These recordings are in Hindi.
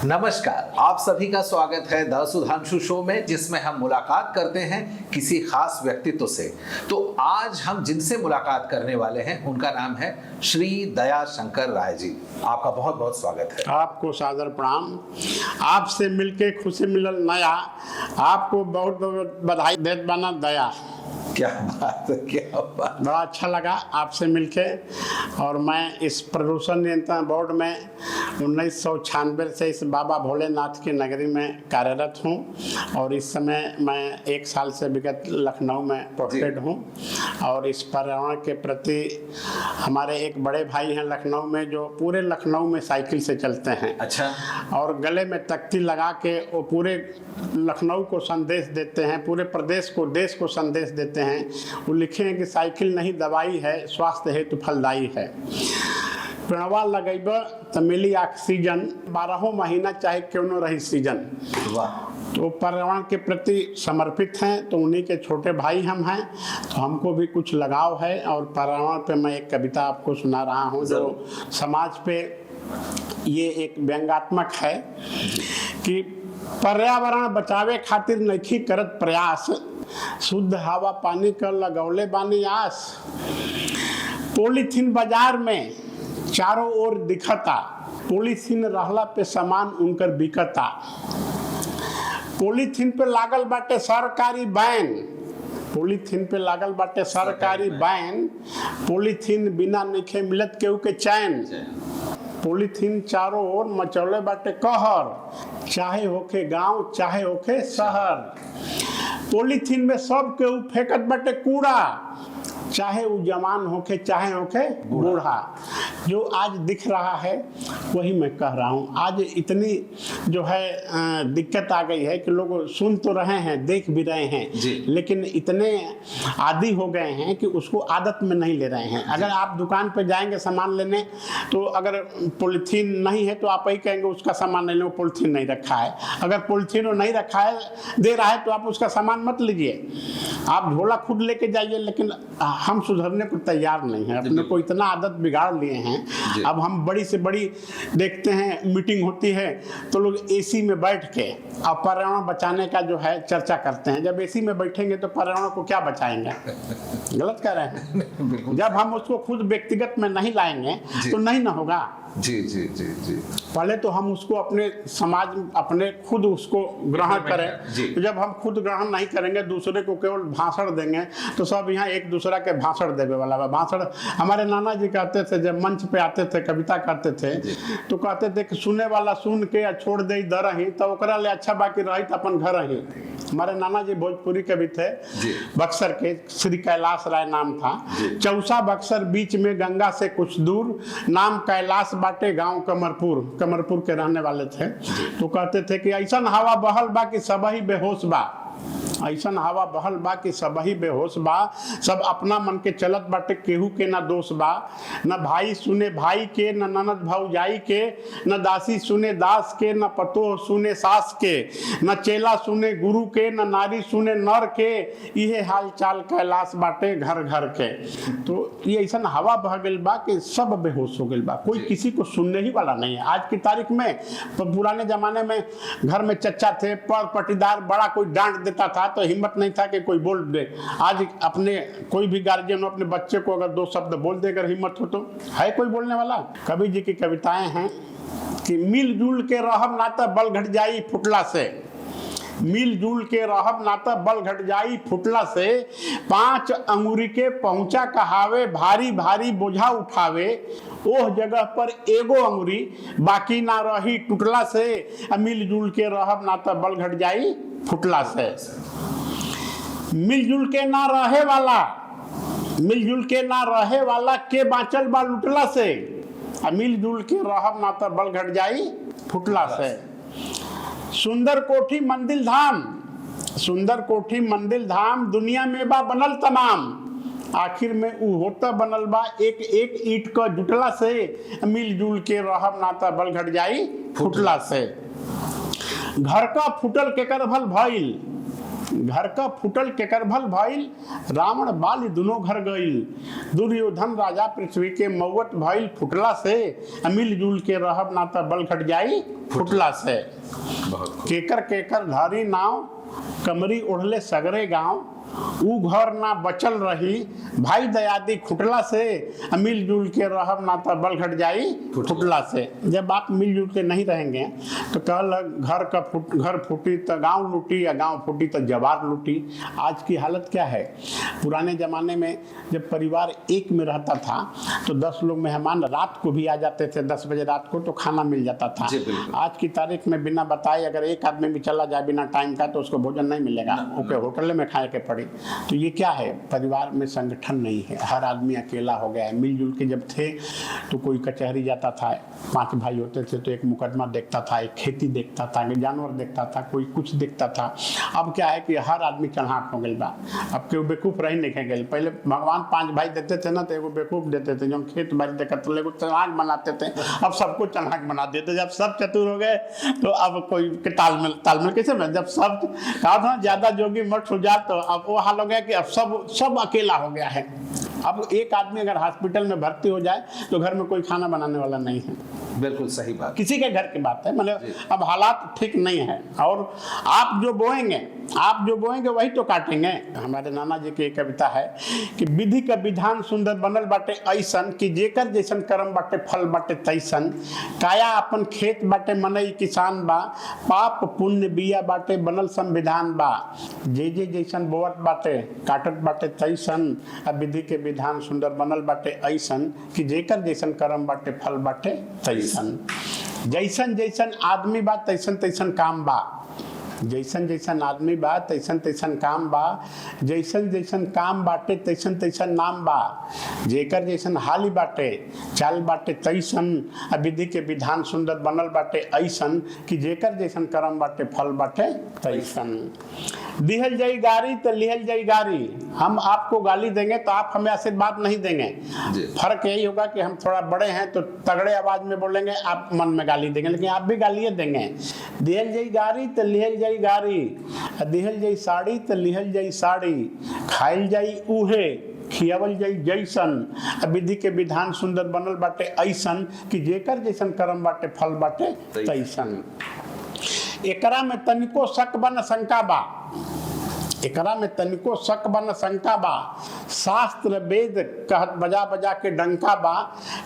नमस्कार, आप सभी का स्वागत है द सुधांशु शो में, जिसमें हम मुलाकात करते हैं किसी खास व्यक्तित्व से। तो आज हम जिनसे मुलाकात करने वाले हैं उनका नाम है श्री दया शंकर राय जी। आपका बहुत बहुत स्वागत है। आपको सादर प्रणाम। आपसे मिलके खुशी मिलल नया, आपको बहुत बहुत बधाई देत बाना दया। क्या बात है, क्या बात। बड़ा अच्छा लगा आपसे मिलके। और मैं इस प्रदूषण नियंत्रण बोर्ड में 1996 से इस बाबा भोलेनाथ की नगरी में कार्यरत हूँ और इस समय मैं 1 साल से विगत लखनऊ में पोस्टेड हूँ। और इस पर्यावरण के प्रति हमारे एक बड़े भाई हैं लखनऊ में, जो पूरे लखनऊ में साइकिल से चलते हैं। अच्छा। और गले में तख्ती लगा के वो पूरे लखनऊ को संदेश देते हैं, पूरे प्रदेश को, देश को संदेश देते हैं। वो लिखे हैं कि साइकिल नहीं दवाई है, स्वास्थ्य हेतु फलदायी है। पेड़वा लगेब तो मिली ऑक्सीजन, 12 महीना चाहे क्यों न रही सीजन। वाह। तो पर्यावरण के प्रति समर्पित हैं, तो उन्हीं के छोटे भाई हम हैं, तो हमको भी कुछ लगाव है। और पर्यावरण पे मैं एक कविता आपको सुना रहा हूँ जो समाज पे ये एक व्यंग्यात्मक है कि पर्यावरण बचावे खातिर नइखी करत प्रयास, शुद्ध हवा पानी कर लगौले बानी आस। पॉलीथीन बाजार में चारों ओर दिखता, पॉलीथीन रहला पे सामान उनकर बिकता। पॉलीथीन पे लागल बाटे सरकारी बैन, पॉलीथीन पे लागल बाटे सरकारी बैन। पॉलीथीन बिना नइखे मिलत केहू के चैन। पॉलीथीन चारों ओर मचौले बाटे कहर, चाहे होखे गांव चाहे होखे शहर। पॉलीथीन में सब केहू फेंकत बाटे कूड़ा, चाहे वो जवान होके चाहे होके बूढ़ा। जो आज दिख रहा है वही मैं कह रहा हूँ। आज इतनी जो है दिक्कत आ गई है कि लोग सुन तो रहे हैं, देख भी रहे हैं, लेकिन इतने आदी हो गए हैं कि उसको आदत में नहीं ले रहे हैं। अगर आप दुकान पे जाएंगे सामान लेने, तो अगर पॉलीथीन नहीं है तो आप वही कहेंगे उसका सामान नहीं लो, पॉलीथीन नहीं रखा है। अगर पॉलीथीन वो नहीं रखा है, दे रहा है, तो आप उसका सामान मत लीजिए, आप झोला खुद लेके जाइए। लेकिन हम सुधरने को तैयार नहीं है, अपने को इतना आदत बिगाड़ लिए हैं। अब हम बड़ी से बड़ी देखते हैं मीटिंग होती है तो लोग एसी में बैठ के और पर्यावरण बचाने का जो है चर्चा करते हैं। जब एसी में बैठेंगे तो पर्यावरण को क्या बचाएंगे? गलत कह रहे हैं। जब हम उसको खुद व्यक्तिगत में नहीं लाएंगे तो नहीं ना होगा। जी जी जी जी। पहले तो हम उसको अपने समाज, अपने खुद उसको ग्रहण करें। तो जब हम खुद ग्रहण नहीं करेंगे, दूसरे को केवल भाषण देंगे, तो सब यहाँ एक दूसरा के भाषण देवे वाला है। भाषण हमारे नाना जी कहते थे, जब मंच पे आते थे कविता करते थे तो कहते थे कि सुने वाला सुन के छोड़ दे दर ही, तो ओकरा ले अच्छा बाकी रही तो अपन घर ही। हमारे नाना जी भोजपुरी कवि थे, बक्सर के, श्री कैलाश राय नाम था। चौसा बक्सर बीच में गंगा से कुछ दूर, नाम कैलाश बाटे गांव कमरपुर, कमरपुर के रहने वाले थे। तो कहते थे कि ऐसा हवा बहल बा कि सब ही बेहोश बा, ऐसा हवा बहल बा कि सब ही बेहोश बा। सब अपना मन के चलत बाटे, केहू के ना दोष बा। न भाई सुने भाई के, न ननद भौजाई के, न दासी सुने दास के, न पतोह सुने सास के, न चेला सुने गुरु के, न नारी सुने नर के। ये हाल चाल कैलाश बाटे घर घर के। तो ये ऐसा हवा बह गई बा कि सब बेहोश हो गई बा, कोई किसी को सुनने ही वाला नहीं है। आज की तारीख में, पुराने जमाने में घर में चच्चा थे, पटीदार, बड़ा कोई डांट देता था तो हिम्मत नहीं था कि कोई बोल दे। आज अपने कोई भी गार्जियन अपने बच्चे को अगर 2 शब्द बोल दे, अगर हिम्मत हो तो है कोई बोलने वाला। कवि जी की कविताएं हैं कि मिलजुल के रहब नाता बल घट जाई फुटला से, मिलजुल के रहब नाता बल घट जाई फुटला से। 5 अंगुरी के पहुंचा कहावे, भारी भारी बोझा उठावे। ओह जगह पर एगो अंगुरी बाकी ना रही टूटला से। मिलजुल के रहब नाता बल घट जाई फुटला से। मिलजुल के ना रहे वाला, मिलजुल के ना रहे वाला के बाँचल बा लुटला से। मिलजुल के रहब नाता बल घट जाई फुटला से। सुंदर कोठी मंदिर धाम, सुंदर कोठी मंदिर धाम, दुनिया में बा बनल तमाम। आखिर में उ होता बनल बा एक एक ईंट का जुटला से। मिलजुल के रहब नाता बल घट जाई फुटला से। घर का फुटल केकर भल भइल, घर का फुटल केकर भल भइल। रावण बाली दुनो घर गइल, दुर्योधन राजा पृथ्वी के मौत भइल फुटला से, मिल जुल के रहब ना त बल घट जाई फुटला से। केकर केकर धारी नाव, कमरी ओढ़ले सगरे गांव, ऊ घर ना बचल रही, भाई दयादी खुटला से, मिलजुल के रहब ना तो बल घट जाई फुटला से। जब आप मिलजुल के नहीं रहेंगे तो कल घर फूटी तो गांव लूटी, या गांव फूटी तो जवार लूटी। आज की हालत क्या है? पुराने ज़माने में जब परिवार एक में रहता था तो 10 लोग मेहमान रात को भी आ जाते थे, 10 बजे रात को, तो खाना मिल जाता था। आज की तारीख में बिना बताए अगर एक आदमी भी चला जाए बिना टाइम का तो उसको भोजन नहीं मिलेगा, ओके होटल में खाए के पड़ी। तो ये क्या है? परिवार में संगठन नहीं है, हर आदमी अकेला हो गया है। मिलजुल के जब थे तो कोई कचहरी जाता था, 5 भाई होते थे तो एक मुकदमा देखता था, एक खेती देखता था, एक जानवर देखता था, कोई कुछ देखता था। अब क्या है कि हर आदमी चढ़ाट हो गई बा। अब केहू बेवकूफ रही नहीं गए। पहले भगवान 5 भाई देते थे ना तो एगो बेवकूफ देते थे, जब खेत बाड़ी देखते तो एगो चढ़ाक बनाते थे। अब सबको चढ़ाक बना देते। जब सब चतुर हो गए तो अब कोई के तालमेल कैसे में, जब सब कहा था ज्यादा जोगी मठ हो जाए तो अब वो हाल हो गया कि अब सब अकेला हो गया है। अब एक आदमी अगर हॉस्पिटल में भर्ती हो जाए तो घर में कोई खाना बनाने वाला नहीं है। बिल्कुल सही बात, किसी के घर की बात है। मतलब अब हालात ठीक नहीं है, और आप जो बोएंगे वही तो काटेंगे। हमारे नाना जी की एक कविता है कि विधि का विधान सुंदर बनल बाटे ऐसन, कि जेकर जैसन कर्म बाटे फल बाटे तैसन। काया अपन खेत बाटे मनई किसान बा, पाप पुण्य बिया बाटे बनल संविधान बा। जे जैसन बोवत बाटे काटत बाटे तैसन, अब विधि के विधान सुंदर बनल बाटे ऐसन, कि जेकर जैसन कर्म बाटे फल बाटे तैसन। जैसन जैसन आदमी बा तैसन तैसन काम बा, जैसन जैसन आदमी बा तैसन तैसन काम बा। जैसन जैसन काम बाटे तैसन तैसन नाम बा, जेकर जैसन हाली बाटे चाल बाटे तैसन। विधि के विधान सुंदर बनल बाटे ऐसन, कि जेकर जैसन कर्म बाटे फल बाटे तैसन। दिहल जाई गारी तो लिहल जाई गारी, हम आपको गाली देंगे तो आप हमें आशीर्वाद नहीं देंगे। फर्क यही होगा कि हम थोड़ा बड़े हैं तो तगड़े आवाज में बोलेंगे, आप मन में गाली देंगे, लेकिन आप भी गालियां देंगे। दिहल जाई गारी तो लिहल जाई गारी, दिहल जाई साड़ी तो लिहल जाई साड़ी। खाइल जाई उहे खियावल जाई जैसन, विधि के विधान सुंदर बनल बाटे ऐसन, कि जेकर जैसन कर्म बाटे फल बाटे तैसन। एकरा में तनिको शक बन शंका बा, एकरा में तनिको शक बन शंका बा। शास्त्र वेद कहत बजा बजा के डंका बा,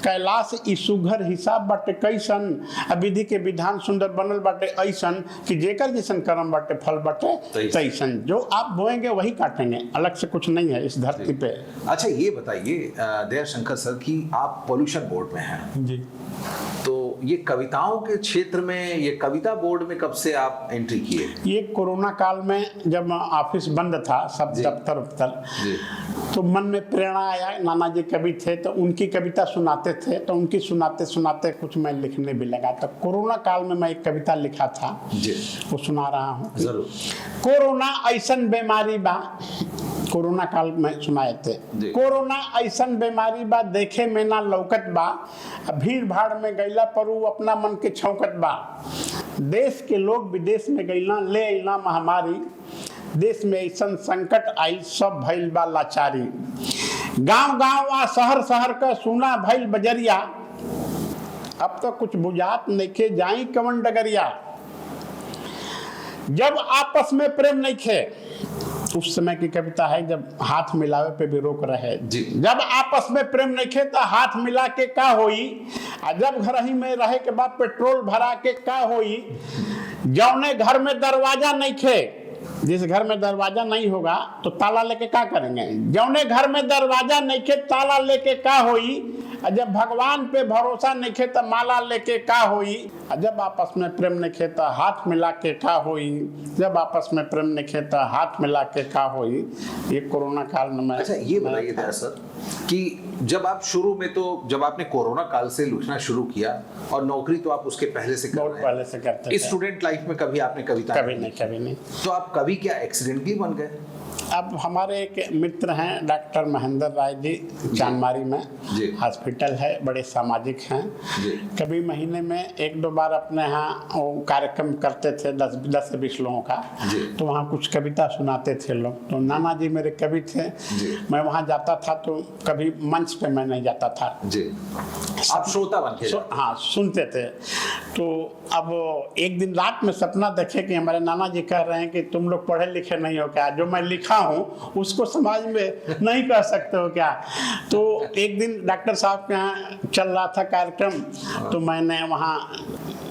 कैलाश ई सुघर हिसाब बाटे कैसन। विधि के विधान सुंदर बनल बाटे ऐसन, कि जेकर जैसन कर्म बाटे फल बाटे तैसन। जो आप बोएंगे वही काटेंगे, अलग से कुछ नहीं है इस धरती पे। अच्छा ये बताइए दयाशंकर सर कि आप पॉल्यूशन बोर्ड में हैं जी, तो ये कविताओं के क्षेत्र में, ये कविता बोर्ड में कब से आप एंट्री किए? ये कोरोना काल में जब ऑफिस बंद था, सब दफ्तर तो मन में प्रेरणा आया। नाना जी कवि थे तो उनकी कविता सुनाते थे, तो उनकी सुनाते सुनाते कुछ मैं लिखने भी लगा। तो कोरोना काल में मैं एक कविता लिखा था जी, वो सुना रहा हूँ। जरूर। कोरोना ऐसन बीमारी बा, कोरोना काल में सुनाए थे। कोरोना ऐसन बीमारी बा देखे में ना लौकत बा, भीड़ भाड़ में गैला पर उ अपना मन के छौकत बा। देश के लोग विदेश में गैला ले अइला महामारी, देश में ऐसन संकट आई सब भइल बा लाचारी। गांव गांव आ शहर शहर का सुना भइल बजरिया, अब तो कुछ बुझात नइखे जाई कवन डगरिया। जब आपस में प्रेम नइखे, उस समय की कविता है जब हाथ मिलावे पे भी रोक रहे। जब आपस में प्रेम नइखे तो हाथ मिला के का होई, जब घर ही में रहे के बाद पेट्रोल भरा के का होई। जौने घर में दरवाजा नइखे, जिस घर में दरवाजा नहीं होगा तो ताला लेके क्या करेंगे। जौने घर में दरवाजा नइखे ताला लेके का होई, जब भगवान पे भरोसा नइखे तो माला लेके का होई। जब आपस में प्रेम नइखे तो हाथ मिला के का होई, जब आपस में प्रेम नइखे तो हाथ मिला के का होई। ये कोरोना काल में। अच्छा ये बताइए दया सर कि जब आप शुरू में, तो जब आपने कोरोना काल से लिखना शुरू किया और नौकरी तो आप उसके पहले से कर रहे पहले से करते थे, स्टूडेंट लाइफ में कभी आपने कविता कभी नहीं। तो आप कभी क्या एक्सीडेंटली बन गए? अब हमारे एक मित्र हैं डॉक्टर महेंद्र राय जी, चांदमारी में हॉस्पिटल है, बड़े सामाजिक हैं। कभी महीने में 1-2 बार अपने यहाँ वो कार्यक्रम करते थे 10 से 20 लोगों का, तो वहाँ कुछ कविता सुनाते थे लोग। तो नाना जी मेरे कवि थे, मैं वहाँ जाता था तो कभी मंच पे मैं नहीं जाता था जी। आप श्रोता बन के हाँ सुनते थे। तो अब एक दिन रात में सपना देखे कि हमारे नाना जी कह रहे हैं कि तुम लोग पढ़े लिखे नहीं हो क्या, जो मैं लिखा हूँ उसको समाज में नहीं कह सकते हो क्या। तो एक दिन डॉक्टर साहब के यहाँ चल रहा था कार्यक्रम, तो मैंने वहाँ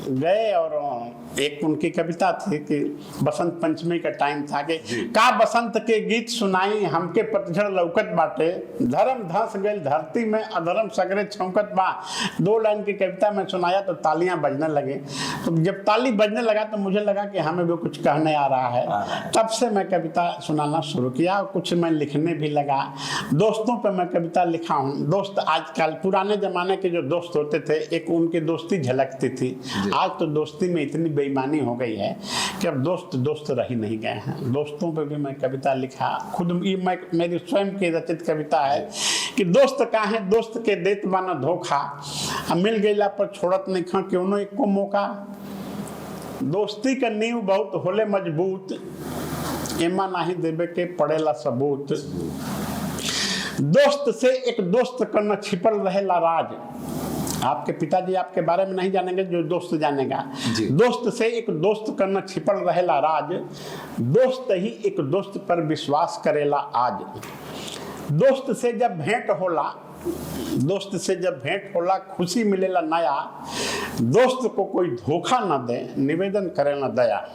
गए और एक उनकी कविता थी कि बसंत पंचमी का टाइम था कि का बसंत के गीत सुनाई हमके पतझड़ लौकत बाटे, धर्म धंस गई धरती में अधर्म सगरे छौकत बा। 2 लाइन की कविता में सुनाया तो तालियां बजने लगे। तो जब ताली बजने लगा तो मुझे लगा कि हमें भी कुछ कहने आ रहा है। तब से मैं कविता सुनाना शुरू किया और कुछ मैं लिखने भी लगा। दोस्तों पर मैं कविता लिखा हूँ। दोस्त आजकल पुराने जमाने के जो दोस्त होते थे, एक उनकी दोस्ती झलकती थी। आज तो दोस्ती में इतनी बेईमानी हो गई है कि अब दोस्त रह ही नहीं गए हैं। दोस्तों पे भी मैं कविता लिखा, खुद ये मेरी स्वयं की रचित कविता है कि दोस्त काहे दोस्त के देत बाना धोखा, मिल गईला पर छोड़त नहीं खा क्यों न एको मौका। दोस्ती का नींव बहुत होले मजबूत, एमा नहीं देवे के पड़ेला सबूत। दोस्त से एक दोस्त करना छिपल रहेला राज। आपके पिताजी आपके बारे में नहीं जानेंगे, जो दोस्त जानेगा। दोस्त से एक दोस्त करना छिपल रहेला राज, दोस्त ही एक दोस्त पर विश्वास करेला आज। दोस्त से जब भेंट होला खुशी मिलेला नया, दोस्त को कोई धोखा न दे निवेदन करेला दया।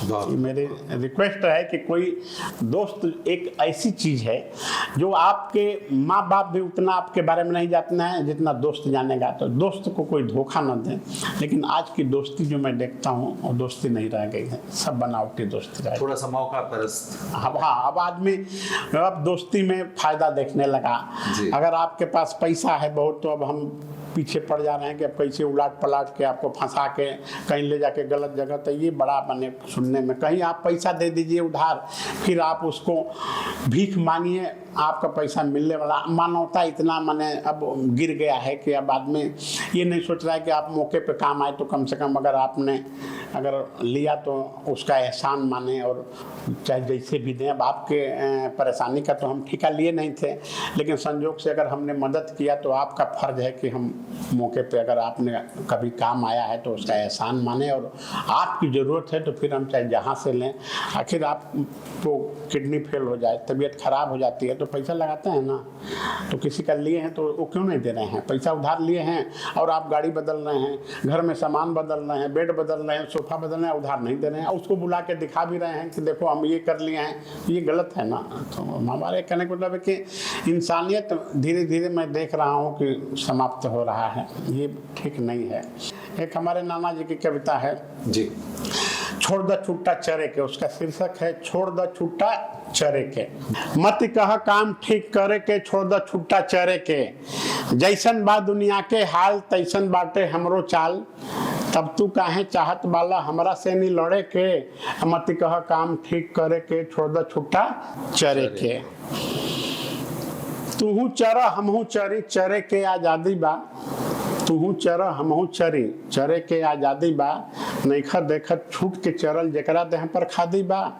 मेरी रिक्वेस्ट है कि कोई दोस्त एक ऐसी चीज है जो आपके माँ बाप भी उतना आपके बारे में नहीं जानते हैं जितना दोस्त जानेगा। तो दोस्त को कोई धोखा न दे। लेकिन आज की दोस्ती जो मैं देखता हूँ वो दोस्ती नहीं रह गई है, सब बनावटी दोस्ती रह गई। थोड़ा सा मौका परस्त। अब आदमी अब दोस्ती में फायदा देखने लगा। अगर आपके पास पैसा है बहुत तो अब हम पीछे पड़ जा रहे हैं कि अब कैसे उलाट पलाट के आपको फंसा के कहीं ले जाके गलत जगह। तो ये बड़ा मैंने सुनने में, कहीं आप पैसा दे दीजिए उधार, फिर आप उसको भीख मांगिए, आपका पैसा मिलने वाला। मानवता इतना माने अब गिर गया है कि अब आदमी ये नहीं सोच रहा है कि आप मौके पे काम आए तो कम से कम अगर लिया तो उसका एहसान माने और चाहे जैसे भी दें। अब आपके परेशानी का तो हम ठेका लिए नहीं थे, लेकिन संजोग से अगर हमने मदद किया तो आपका फर्ज है कि हम मौके पे अगर आपने कभी काम आया है तो उसका एहसान माने और आपकी ज़रूरत है तो फिर हम चाहे जहाँ से लें। आखिर आपको किडनी फेल हो जाए, तबीयत खराब हो जाती है तो पैसा लगाते हैं ना। तो किसी का लिए हैं तो वो क्यों नहीं दे रहे हैं? पैसा उधार लिए हैं और आप गाड़ी बदल रहे हैं, घर में सामान बदल रहे हैं, बेड बदल रहे हैं, सोफा बदल रहे हैं, उधार नहीं दे रहे हैं। उसको बुला के दिखा भी रहे हैं कि देखो हम ये कर लिए हैं, ये गलत है ना। तो हमारे कहने का मतलब है कि इंसानियत धीरे धीरे मैं देख रहा हूँ कि समाप्त हो रहा है, ये ठीक नहीं है। एक हमारे नाना जी की कविता है जी, छोड़ द छुट्टा चरे के, उसका शीर्षक है छोड़ द छुट्टा चरे के। मत कह काम ठीक करे के, छोड़ द छुट्टा चरे के। जैसन बा दुनिया के हाल तैसन बाटे हमरो चाल, तब तू काहे चाहत बाला हमरा से नहीं लड़े के। मत कह काम ठीक करे के, छोड़ द छुट्टा चरे के। तूहू चरा हमहू चरी, चरे के आजादी बा। तूहू चरा हमहू चरी, चरे के आजादी बा। नैखा देखत छूट के चरल जेकरा देह पर खादी बा।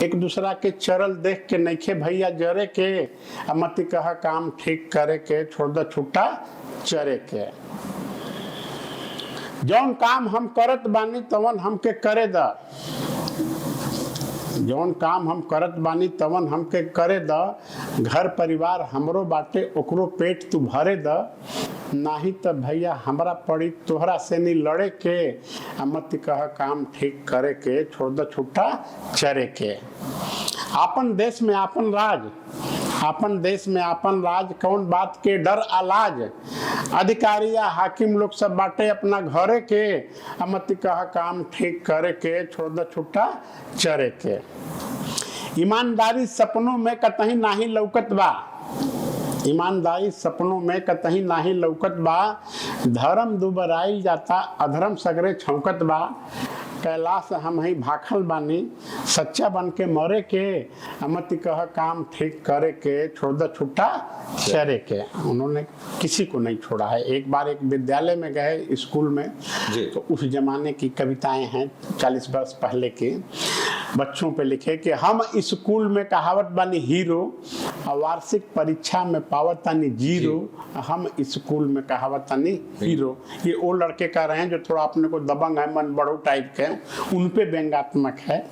एक दूसरा के चरल देख के नैखे भैया जरे के। मत कह काम ठीक करे के, छोड़ द छुट्टा चरे के। जौन काम हम करत बानी तवन हमके करे द। जौन काम हम करत बानी तवन हमके करे द। घर परिवार हमरो बाटे ओकरो पेट तू भरे द। नाही तो भैया हमरा पड़ी तोहरा से नहीं लड़े के। मत कह काम ठीक करे के, छोड़ द छुट्टा चरे के। आपन देश में आपन राज, आपन देश में आपन राज, कौन बात के डर आलाज। अधिकारी या हाकिम लोग सब बाटे अपना घरे के। मत कह काम ठीक करे के, छोड़ द छुट्टा चरे के। ईमानदारी सपनों में कतही नाही लौकत बा। ईमानदारी सपनों में कतही नाही लौकत बा। धर्म दुबराइल जाता अधर्म सगरे छौकत बा। कैलाश हम ही भाखल बानी, सच्चा बन के मरे के, अमत कह काम ठीक करे के, छोड़ द छुट्टा चरे के। उन्होंने किसी को नहीं छोड़ा है। एक बार एक विद्यालय में गए, स्कूल में, तो उस जमाने की कविताएं हैं 40 वर्ष पहले की, बच्चों पे लिखे कि हम स्कूल में कहावत बानी हीरो, वार्षिक परीक्षा में पावत तानी जीरो, हम स्कूल में कहावत तानी हीरो। ये वो लड़के कह रहे हैं जो थोड़ा अपने को दबंग है, मन बड़ो टाइप के, उन पे व्यंग्यात्मक है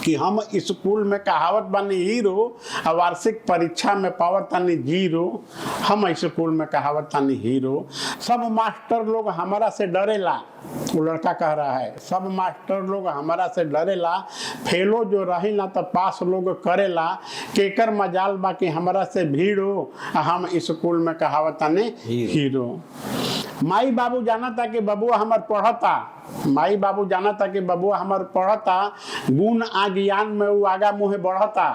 कि हम स्कूल में कहावत बानी हीरो, वार्षिक परीक्षा में पावत तानी जीरो, हम स्कूल में कहावत तानी हीरो। सब मास्टर लोग हमारा से डरेला, वो लड़का कह रहा है, सब मास्टर लोग हमारा से डरेला, फेलो जो रही ना तो पास लोग करेला, केकर मजाल बाकी हमारा से भीड़ो, हम स्कूल में कहावत तानी हीरो। माई बाबू जाना था कि बबुआ हमार पढ़ता, माई बाबू जाना था कि बबुआ हमार पढ़ता, गुण आ ज्ञान में वो आगा मुहे बढ़ता,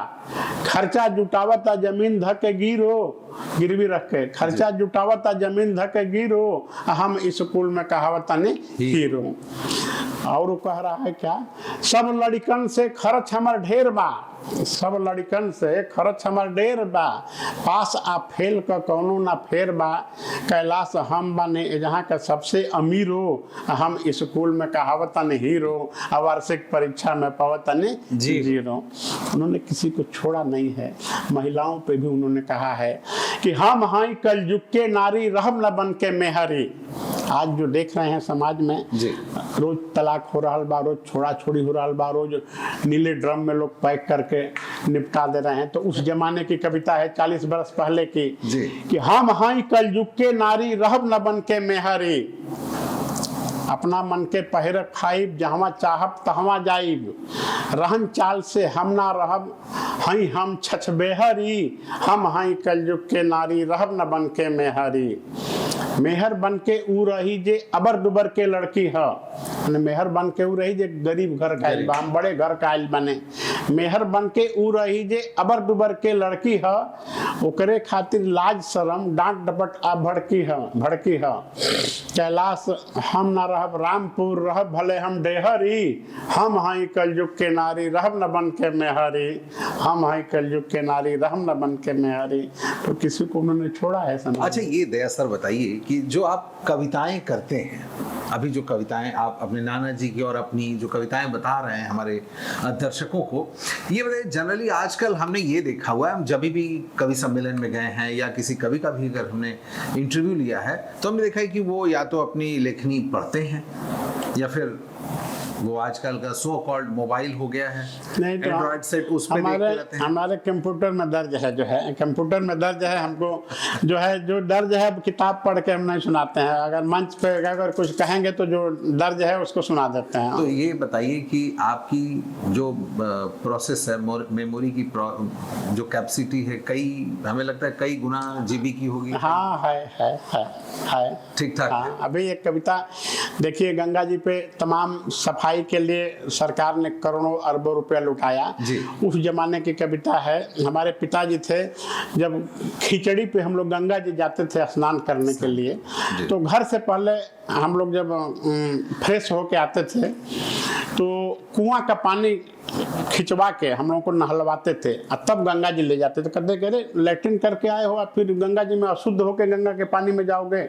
खर्चा जुटावता जमीन धके गिरो, गिरवी रख के खर्चा जुटावता जमीन धके गिरो, हम स्कूल में कहावता ने हीरो। और कह रहा है क्या, सब लड़कन से खर्च हमार ढेर बा, सब लड़कन से खर्च हमार ढेर बा, पास आ फेल का कौनो ना फेर बा, कैलाश हम बने जहाँ का सबसे अमीर हो, हम स्कूल में कहावता ने हीरो, वार्षिक परीक्षा में पावता ने जीरो। उन्होंने किसी को छोड़ा नहीं है। महिलाओं पे भी उन्होंने कहा है कि हम हाई कल युग के नारी रहम न बन के मेहरी। आज जो देख रहे हैं समाज में रोज तलाक हो रहा बा, रोज छोड़ा छोड़ी हो रहा बा, रोज नीले ड्रम में लोग पैक करके निपटा दे रहे हैं। तो उस जमाने की कविता है 40 वर्ष पहले की कि हम हाई कल युग के नारी रहब न बन के मेहरी, अपना मन के पहिर खाइब, जहवा चाहब तहवा जाइब, रहन चाल से हम ना रहब, हई हम छछबेहरी, हम हई कलयुग के नारी रहब न बन के मेहरी। मेहर बन के ऊ रही जे अबर दुबर के लड़की है, मेहर बन के ऊ रही जे गरीब घर का आइल बा, हम बड़े घर का आइल बने। मेहर बन के ऊ रही जे अबर दुबर के लड़की है, ओकरे खातिर लाज शरम डांट डपट आ भड़की है। कैलाश हम ना रहब रामपुर, रहब भले हम डेहरी, हम हई कलयुग के नारी रहब न बन के मेहरी, हम हई कलयुग के नारी रहब न बन के मेहरी। तो किसी को उन्होंने छोड़ा है समाज। अच्छा, ये दया सर बताइए कि जो आप कविताएं करते हैं, अभी जो कविताएं आप अपने नाना जी की और अपनी जो कविताएं बता रहे हैं हमारे दर्शकों को, ये बताइए जनरली आजकल हमने ये देखा हुआ है, हम जब भी कवि सम्मेलन में गए हैं या किसी कवि का भी अगर हमने इंटरव्यू लिया है तो हमने देखा है कि वो या तो अपनी लेखनी पढ़ते हैं या फिर वो आजकल का सो कॉल्ड मोबाइल हो गया है, नहीं तो एंड्रॉइड सेट उस पे देखते रहते हैं। हमारे कंप्यूटर में दर्ज है, जो है कंप्यूटर में दर्ज है, हमको जो दर्ज है किताब पढ़ के हम नहीं सुनाते हैं। अगर मंच पे अगर कुछ कहेंगे तो जो दर्ज है उसको सुना देते हैं। तो ये बताइए कि आपकी जो प्रोसेस है, मेमोरी की जो कैपेसिटी है, हमें लगता है कई गुना जीबी की होगी। हाँ है ठीक ठाक। हाँ, अभी एक कविता देखिए, गंगा जी पे तमाम सफाई के लिए सरकार ने करोड़ों अरबों रुपया लुटाया। उस जमाने की कविता है। हमारे पिताजी थे, जब खिचड़ी पे हम लोग गंगा जी जाते थे स्नान करने के लिए, तो घर से पहले हम लोग जब फ्रेश होके आते थे तो कुआं का पानी खिंचवा के हम लोगों को नहलवाते थे और तब गंगा जी ले जाते थे। कहते अरे लैट्रिन करके आए हो और फिर गंगा जी में अशुद्ध होके गंगा के पानी में जाओगे,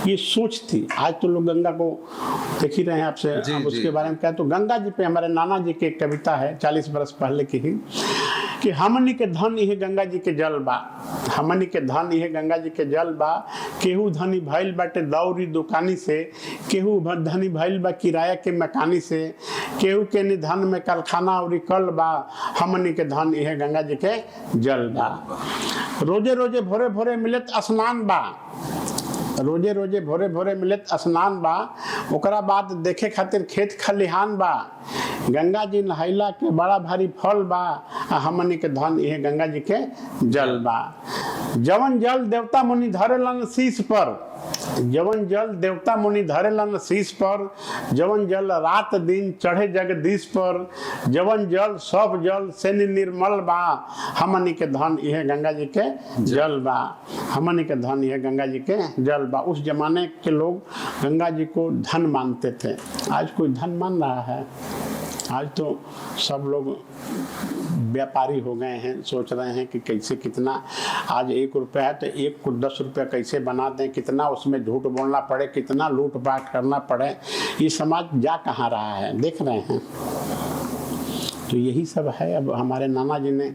ये सोच थी। आज तो लोग गंगा को देख ही रहे हैं आपसे, अब उसके बारे में क्या। तो गंगा जी पे हमारे नाना जी की एक कविता है 40 वर्ष पहले की ही, कि हमनी के धन यह गंगा जी के जल बा, हमनी के धन यह गंगा जी के जल बा, केहू धनी भइल बाटे दौरी दुकानी से, केहू धनी भइल बा किराया के मकानी से, केहू के निधन में कारखाना और कल बा, हमनी के धन यह गंगा जी के जल बा। रोजे रोजे भोरे भोरे मिलत स्नान बा, रोजे रोजे भोरे भोरे मिलत स्नान बा, ओकरा बाद देखे खातिर खेत खलिहान बा, गंगा जी नहैला के बड़ा भारी फल बा, हमनी के धन यह गंगा जी के जल बा। जवन जल देवता मुनि धरेलन शीश पर, जवन जल देवता मुनि धरेलन शीश पर, जवन जल रात दिन चढ़े जगदीश पर, जवन जल सब जल से निर्मल बा, हमनी के धन यह गंगा जी के जल बा, हमनी के धन यह गंगा जी के जल बा। उस जमाने के लोग गंगा जी को धन मानते थे। आज कोई धन मान रहा है? आज तो सब लोग व्यापारी हो गए हैं, सोच रहे हैं कि कैसे कितना, आज 1 रुपया है तो 1 को 10 रुपया कैसे बना दें, कितना उसमें झूठ बोलना पड़े, कितना लूटपाट करना पड़े। ये समाज जा कहाँ रहा है, देख रहे हैं। तो यही सब है। अब हमारे नाना जी ने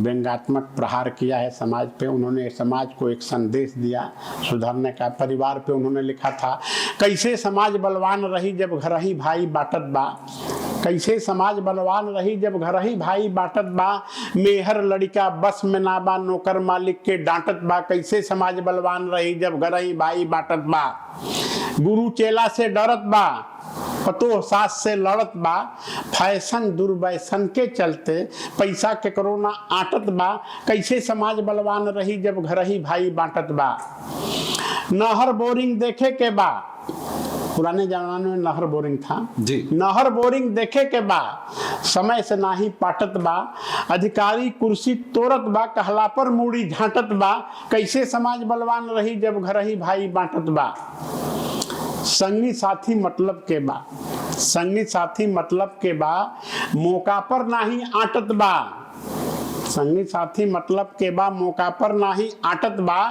व्यंग्यात्मक प्रहार किया है समाज पे। उन्होंने समाज को एक संदेश दिया सुधरने का। परिवार पे उन्होंने लिखा था, कैसे समाज बलवान रही जब घर ही भाई बाटत बा, कैसे समाज बलवान रही जब घर ही भाई बाटत बा, मेहर लड़का बस में ना बा, नौकर मालिक के डांटत बा, कैसे समाज बलवान रही जब घर ही भाई बाटत बा, गुरु चेला से डरत बा, पतो सास से लड़त बा, फैशन दुर्वैसन के चलते पैसा के करोना आटत बा, कैसे समाज बलवान रही जब घर ही भाई बांटत बा, नहर बोरिंग देखे के बा, पुराने जमाने में नहर बोरिंग था जी, नहर बोरिंग देखे के बा, समय से नाही पाटत बा, अधिकारी कुर्सी तोड़त बा, कहला पर मूड़ी झांटत बा, कैसे समाज बलवान रही जब घर ही भाई बांटत बा, संगी साथी मतलब के बा, संगी साथी मतलब के बा, मौका पर नाही आटत बा, संगी साथी मतलब के बा, मौका पर नाही आटत बा,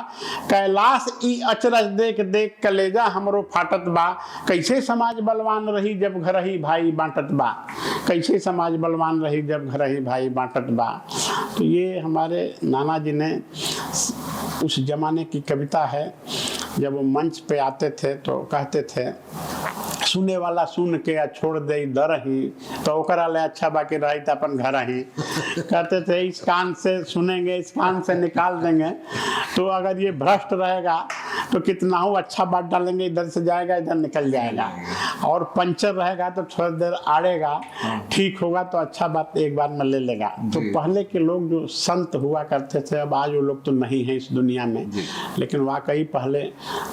कैलाश ई अचरज देख देख कलेजा हमरो फाटत बा, कैसे समाज बलवान रही जब घर ही भाई बांटत बा, कैसे समाज बलवान रही जब घर ही भाई बांटत बा। तो ये हमारे नाना जी ने उस जमाने की कविता है। जब वो मंच पे आते थे तो कहते थे, सुने वाला सुन के या छोड़ दे दर ही, तो ओकरा ले अच्छा बाकी रही तो अपन घर ही। कहते थे इस कान से सुनेंगे, इस कान से निकाल देंगे, तो अगर ये भ्रष्ट रहेगा तो कितना हो अच्छा बात डालेंगे, इधर से जाएगा इधर निकल जाएगा, और पंचर रहेगा तो थोड़ी देर आड़ेगा, ठीक होगा तो अच्छा बात एक बार में ले लेगा। तो पहले के लोग जो संत हुआ करते थे, अब आज वो लोग तो नहीं है इस दुनिया में, लेकिन वाकई पहले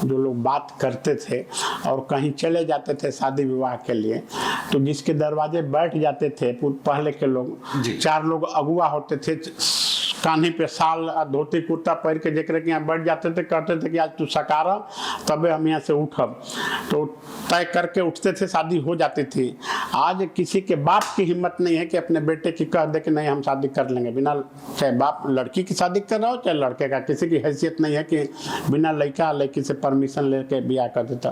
जो लोग बात करते थे और कहीं चले जाते थे शादी विवाह के लिए, तो जिसके दरवाजे बैठ जाते थे पहले के लोग, 4 लोग अगुआ होते थे, कान्हे पे साल धोती कुर्ता पहन के जेकरे के यहाँ बैठ जाते थे, कहते थे कि आज तू सकारा तबे हम यहाँ से उठब, तो तय करके उठते थे, शादी हो जाती थी। आज किसी के बाप की हिम्मत नहीं है कि अपने बेटे की कह दे कि नहीं हम शादी कर लेंगे, बिना, चाहे बाप लड़की की शादी कर रहा हो चाहे लड़के का, किसी की हैसियत नहीं है कि बिना लड़की से परमिशन लेके ब्याह कर देता।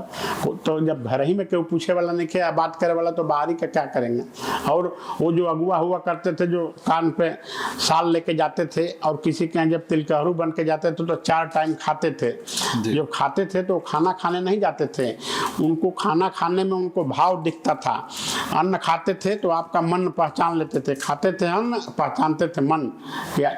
तो जब घर ही में कोई पूछे वाला नहीं है, बात करे वाला, तो बाहरी का क्या करेंगे। और वो जो अगुआ हुआ करते थे, जो कान पे साल लेके जाते थे और किसी के यहाँ जब तिलकहरू बन के जाते थे तो 4 टाइम खाते थे। जो खाते थे तो खाना खाने नहीं जाते थे, उनको खाना खाने में उनको भाव दिखता था। अन्न खाते थे तो आपका मन पहचान लेते थे, खाते थे अन्न पहचानते थे मन,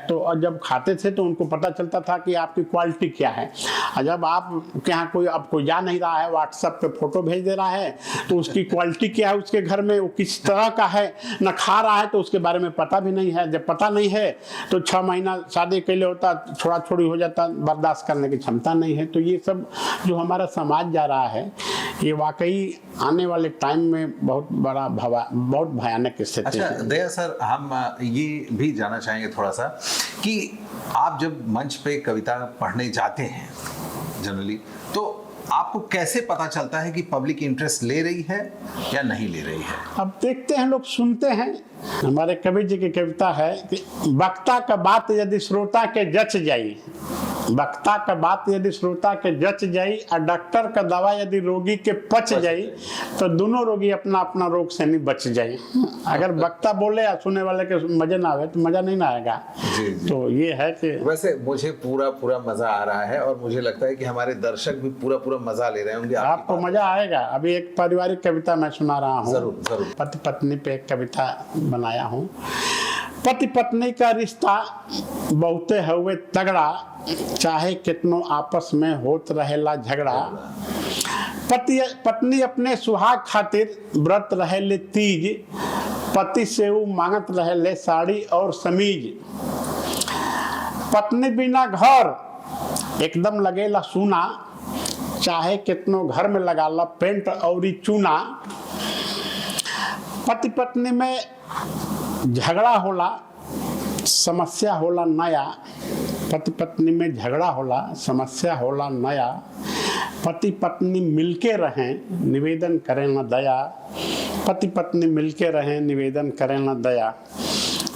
तो जब खाते थे तो उनको पता चलता था कि आपकी क्वालिटी क्या है। और जब आप के यहाँ कोई जा नहीं रहा है, व्हाट्सएप पे फोटो भेज दे रहा है, तो उसकी क्वालिटी क्या है, उसके घर में वो किस तरह का है, न खा रहा है तो उसके बारे में पता भी नहीं है। जब पता नहीं है तो 6 महीना शादी के लिए होता, छोड़ा छोड़ी हो जाता, बर्दाश्त करने की क्षमता नहीं है। तो ये सब जो हमारा समाज जा रहा है, ये वाकई आने वाले टाइम में बहुत भयानक स्थिति है। अच्छा दया सर, हम ये भी जानना चाहेंगे थोड़ा सा कि आप जब मंच पे कविता पढ़ने जाते हैं जनरली, तो आपको कैसे पता चलता है कि पब्लिक इंटरेस्ट ले रही है या नहीं ले रही है? अब देखते हैं, लोग सुनते हैं। हमारे कवि जी की कविता है कि वक्ता का बात यदि श्रोता के जच जाई, वक्ता का बात यदि श्रोता के जच जाई और डॉक्टर का दवा यदि रोगी के पच जाई, तो दोनों रोगी अपना अपना रोग से नहीं बच जाए। अगर वक्ता बोले या सुनने वाले के मजे ना आवे तो मजा नहीं ना आएगा। तो ये है कि वैसे मुझे पूरा मजा आ रहा है और मुझे लगता है कि हमारे दर्शक भी पूरा मजा ले रहे होंगे। आपको मजा आएगा। अभी एक पारिवारिक कविता मैं सुना रहा हूँ, जरूर। पति पत्नी पे एक कविता बनाया हूँ। पति पत्नी का रिश्ता बहुते हुए तगड़ा, चाहे कितनो आपस में होत रहेला झगड़ा। पत्नी अपने सुहाग खातिर व्रत रहेले तीज, पति से वो मांगत रहेले साड़ी और समीज। पत्नी बिना घर एकदम लगेला सूना, चाहे कितनो घर में लगा लो पेंट और चूना, पति पत्नी में झगड़ा होला, समस्या होला नया। पति पत्नी में झगड़ा होला, समस्या होला नया। पति पत्नी मिलके रहें, निवेदन करें न दया। पति पत्नी मिलके रहें, निवेदन करें न दया।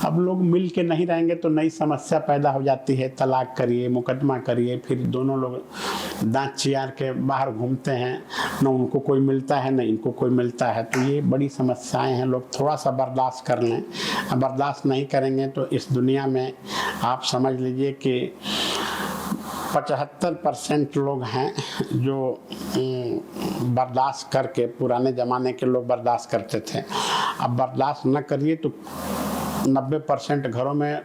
अब लोग मिल के नहीं रहेंगे तो नई समस्या पैदा हो जाती है। तलाक करिए, मुकदमा करिए, फिर दोनों लोग दांत चियार के बाहर घूमते हैं, न उनको कोई मिलता है न इनको कोई मिलता है। तो ये बड़ी समस्याएं हैं। लोग थोड़ा सा बर्दाश्त कर लें। बर्दाश्त नहीं करेंगे तो इस दुनिया में आप समझ लीजिए कि 75% लोग हैं जो बर्दाश्त करके, पुराने ज़माने के लोग बर्दाश्त करते थे। अब बर्दाश्त न करिए तो 90% घरों में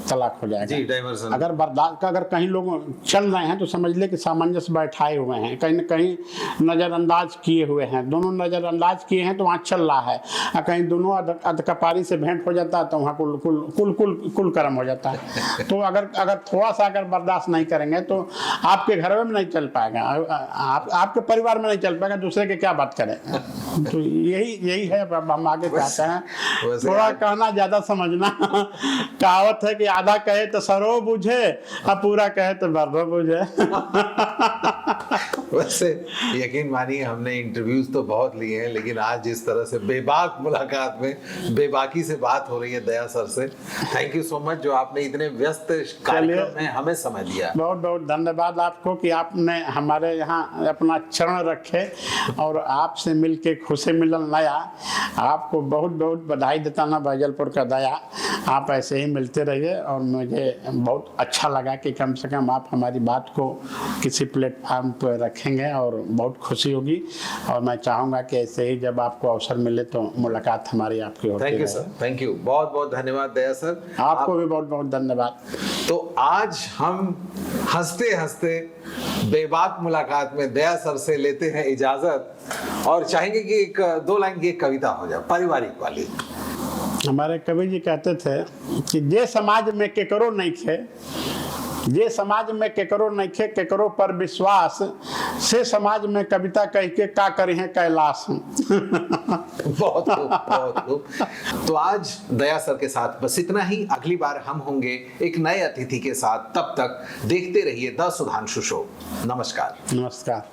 तलाक हो जाएगा। जी, डाइवर्सन। अगर बर्दाश्त का, अगर कहीं लोग चल रहे हैं तो समझ ले कि सामंजस्य बैठाए हुए हैं, कहीं न कहीं नज़रअंदाज किए हुए हैं। दोनों नज़रअंदाज किए हैं तो वहाँ चल रहा है। और कहीं दोनों अधकपारी से भेंट हो जाता है तो वहाँ कुल कर्म हो जाता है। तो अगर थोड़ा सा अगर बर्दाश्त नहीं करेंगे तो आपके घर में नहीं चल पाएगा, आपके परिवार में नहीं चल पाएगा, दूसरे के क्या बात करें। तो यही है। अब हम आगे चाहते हैं, थोड़ा कहना ज़्यादा समझना। कहावत है कि आधा कहे तो सरो बुझे और पूरा कहे तो बर्रो बुझे। वैसे यकीन मानिए हमने इंटरव्यूज तो बहुत लिए हैं, लेकिन आज जिस तरह से बेबाक मुलाकात में बेबाकी से बात हो रही है दया सर से, थैंक यू सो मच जो आपने इतने व्यस्त कार्यक्रम में हमें समय दिया। बहुत बहुत धन्यवाद आपको कि आपने हमारे यहाँ अपना चरण रखे और आपसे मिलके खुशी मिलन नया। आपको बहुत बहुत बधाई देता ना बैजलपुर का दया। आप ऐसे ही मिलते रहिए और मुझे बहुत अच्छा लगा कि कम से कम आप हमारी बात को किसी प्लेटफार्म पर रखेंगे और बहुत खुशी होगी। और मैं चाहूँगा कि ऐसे ही जब आपको अवसर मिले तो मुलाकात हमारी आपकी होती है। Thank you sir, thank you, बहुत बहुत धन्यवाद दया सर। आपको भी बहुत बहुत धन्यवाद। तो आज हम हंसते हंसते बेबाक मुलाकात में दया सर से लेते हैं इजाजत और चाहेंगे कि एक 2 लाइन की एक कविता हो जाए, पारिवारिक वाली। हमारे कवि जी कहते थे कि जे समाज में केकरो नहीं खे, जे समाज में केकरो नहीं खे, केकरो पर विश्वास, से समाज में कविता कह के का करी है कैलाश। बहुत खूब, बहुत खूब। तो आज दया सर के साथ बस इतना ही। अगली बार हम होंगे एक नए अतिथि के साथ। तब तक देखते रहिए द सुधांशु शो। नमस्कार। नमस्कार।